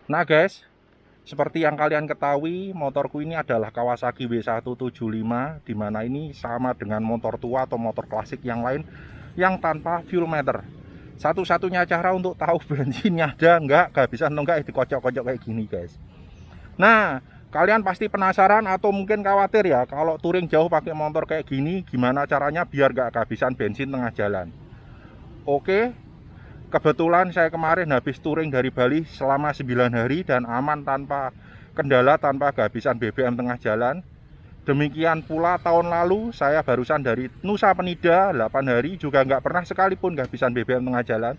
Nah guys, seperti yang kalian ketahui, motorku ini adalah Kawasaki W175, dimana ini sama dengan motor tua atau motor klasik yang lain yang tanpa fuel meter. Satu-satunya cara untuk tahu bensinnya ada enggak, kehabisan atau enggak, dikocok-kocok kayak gini guys. Nah, kalian pasti penasaran atau mungkin khawatir ya, kalau touring jauh pakai motor kayak gini, gimana caranya biar enggak kehabisan bensin tengah jalan. Oke, kebetulan saya kemarin habis touring dari Bali selama 9 hari dan aman tanpa kendala, tanpa kehabisan BBM tengah jalan. Demikian pula tahun lalu saya barusan dari Nusa Penida 8 hari juga nggak pernah sekalipun kehabisan BBM tengah jalan.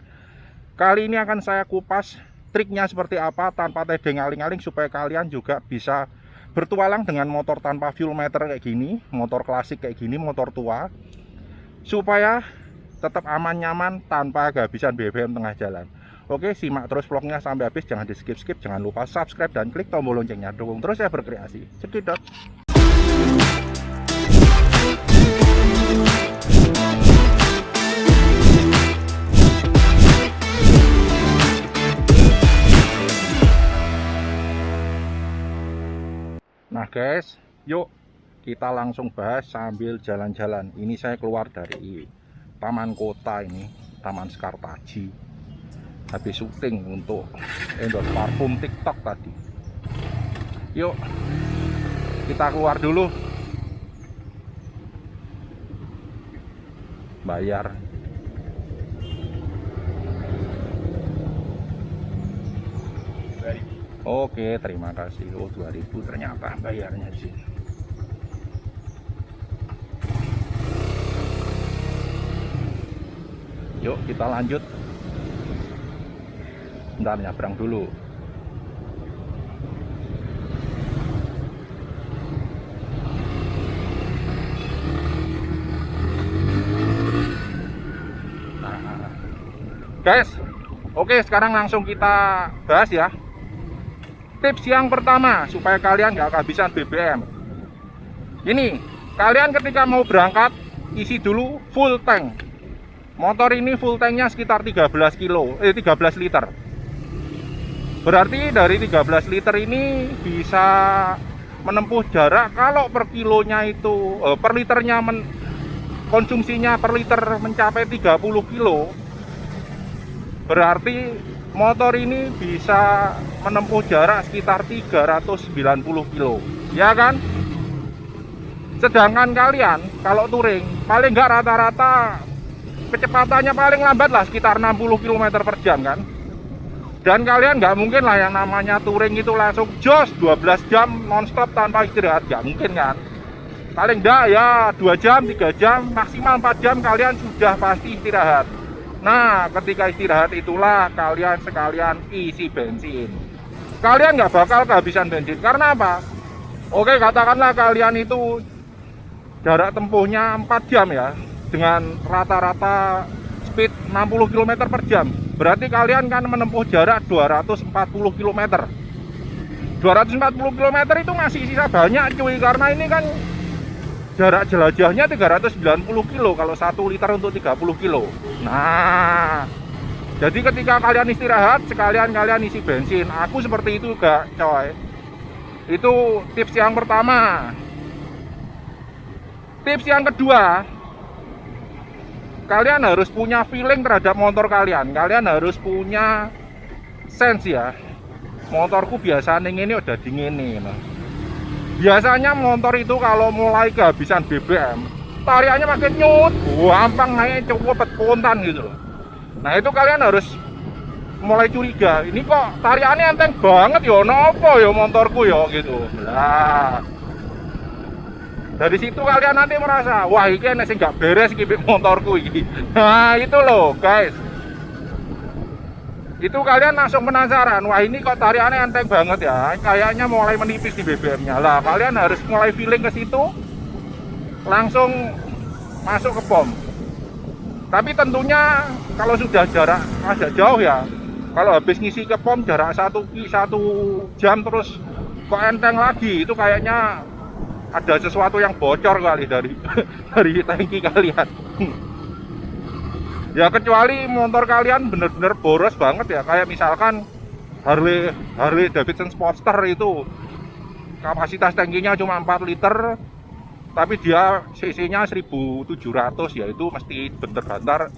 Kali ini akan saya kupas triknya seperti apa tanpa tedeng aling-aling supaya kalian juga bisa bertualang dengan motor tanpa fuel meter kayak gini, motor klasik kayak gini, motor tua, supaya tetap aman nyaman tanpa kehabisan BBM tengah jalan. Oke, simak terus vlognya sampai habis, jangan di skip-skip, jangan lupa subscribe dan klik tombol loncengnya, dukung terus saya berkreasi. Cekidot. Nah guys, yuk kita langsung bahas sambil jalan-jalan. Ini saya keluar dari taman kota ini, Taman Sekartaji. Habis syuting untuk endorse parfum TikTok tadi. Yuk kita keluar dulu, bayar. Oke, terima kasih. Oh, 2000 ternyata bayarnya sih. Yuk kita lanjut. Bentar, nyabrang dulu. Guys, oke, sekarang langsung kita bahas ya. Tips yang pertama supaya kalian nggak kehabisan BBM. Ini, kalian ketika mau berangkat isi dulu full tank. Motor ini full tanknya sekitar 13 liter. Berarti dari 13 liter ini bisa menempuh jarak, kalau per kilonya itu per liternya konsumsinya per liter mencapai 30 kilo. Berarti motor ini bisa menempuh jarak sekitar 390 kilo, ya kan? Sedangkan kalian kalau touring paling nggak rata-rata kecepatannya paling lambat lah sekitar 60 km per jam kan. Dan kalian nggak mungkin lah yang namanya touring itu langsung jos 12 jam nonstop tanpa istirahat, nggak mungkin kan. Paling enggak ya 2 jam, 3 jam, maksimal 4 jam kalian sudah pasti istirahat. Nah, ketika istirahat itulah kalian sekalian isi bensin. Kalian nggak bakal kehabisan bensin. Karena apa? Oke, katakanlah kalian itu jarak tempuhnya 4 jam ya, dengan rata-rata speed 60 km per jam. Berarti kalian kan menempuh jarak 240 km. 240 km itu masih sisa banyak cuy, karena ini kan jarak jelajahnya 390 kilo kalau 1 liter untuk 30 kilo. Nah, jadi ketika kalian istirahat sekalian kalian isi bensin. Aku seperti itu gak coy. Itu tips yang pertama. Tips yang kedua, kalian harus punya feeling terhadap motor kalian. Kalian harus punya sense ya. Motorku biasanya ini udah dingin nih. Biasanya motor itu kalau mulai kehabisan BBM, tariannya makin nyut, gampang naik cepet spontan gitu loh. Nah itu kalian harus mulai curiga, ini kok tariannya enteng banget ya, nopo ya motorku ya gitu. Nah, dari situ kalian nanti merasa, wah ini enak sih nggak beres iki motorku ini. Nah itu loh guys. Itu kalian langsung penasaran, wah ini kok tariannya enteng banget ya, kayaknya mulai menipis di BBM-nya. Lah kalian harus mulai feeling ke situ, langsung masuk ke pom. Tapi tentunya kalau sudah jarak agak jauh ya, kalau habis ngisi ke pom jarak 1 jam terus kok enteng lagi, itu kayaknya ada sesuatu yang bocor kali dari dari tangki kalian. Ya kecuali motor kalian bener-bener boros banget ya, kayak misalkan Harley Davidson Sportster itu kapasitas tangkinya cuma 4 liter, tapi dia cc-nya 1700, yaitu mesti bentar-bentar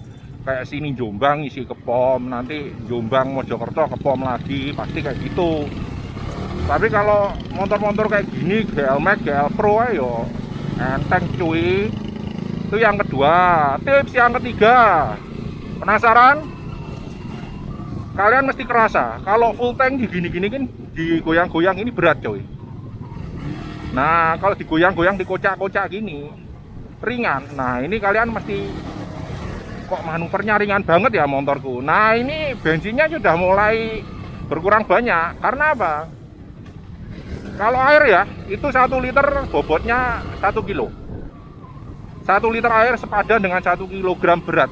kayak sini Jombang isi ke pom, nanti Jombang Mojokerto ke pom lagi, pasti kayak gitu. Tapi kalau motor-motor kayak gini, GL Max, GL Pro ayo enteng cuy. Itu yang kedua. Tips yang ketiga, penasaran? Kalian mesti kerasa kalau full tank digini-gini kan, digoyang-goyang ini berat coy. Nah kalau digoyang-goyang, dikocak-kocak gini ringan. Nah ini kalian mesti, kok manuvernya ringan banget ya motorku. Nah ini bensinnya sudah mulai berkurang banyak. Karena apa? Kalau air ya, itu 1 liter bobotnya 1 kilo. 1 liter air sepadan dengan 1 kilogram berat.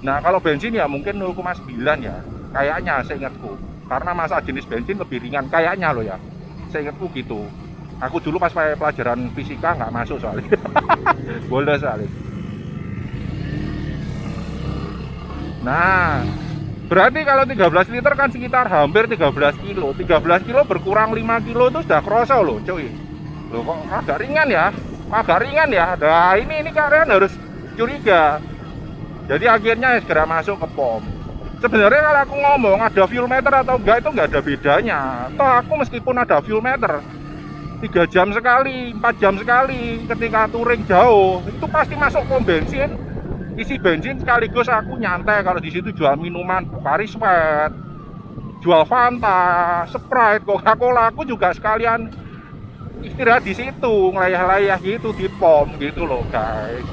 Nah kalau bensin ya mungkin 0,9 ya, kayaknya seingatku. Karena masa jenis bensin lebih ringan kayaknya loh ya, seingatku gitu. Aku dulu pas pelajaran fisika nggak masuk soalnya. Boleh soalnya. Nah berarti kalau 13 liter kan sekitar hampir 13 kilo. 13 kilo berkurang 5 kilo itu sudah kerasa loh cuy. Loh kok agak ringan ya, agak ringan ya. Nah ini kalian harus curiga. Jadi akhirnya segera masuk ke pom. Sebenarnya kalau aku ngomong ada fuel meter atau enggak, itu enggak ada bedanya. Toh aku meskipun ada fuel meter 3 jam sekali, 4 jam sekali, ketika touring jauh itu pasti masuk pom bensin, isi bensin sekaligus aku nyantai. Kalau di situ jual minuman, Pocari Sweat, jual Fanta, Sprite, Coca-Cola, aku juga sekalian istirahat di situ, ngelayah-layah gitu di pom gitu loh guys.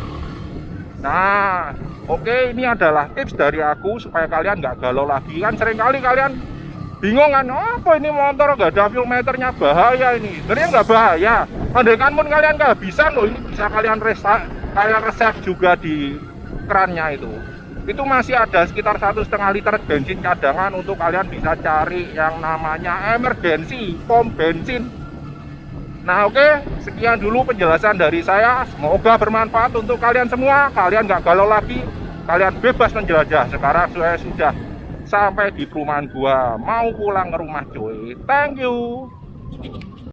Nah oke, ini adalah tips dari aku supaya kalian nggak galau lagi. Kan seringkali kalian bingung kan, apa ini motor nggak ada fuel meternya, bahaya ini. Sebenarnya nggak bahaya, andaikan pun kalian kehabisan loh, ini bisa kalian reset juga di kerannya itu masih ada sekitar 1,5 liter bensin cadangan untuk kalian bisa cari yang namanya emergency pom bensin. Nah oke, sekian dulu penjelasan dari saya, semoga bermanfaat untuk kalian semua. Kalian nggak galau lagi, kalian bebas menjelajah. Sekarang saya sudah sampai di perumahan gua, mau pulang ke rumah cuy. Thank you.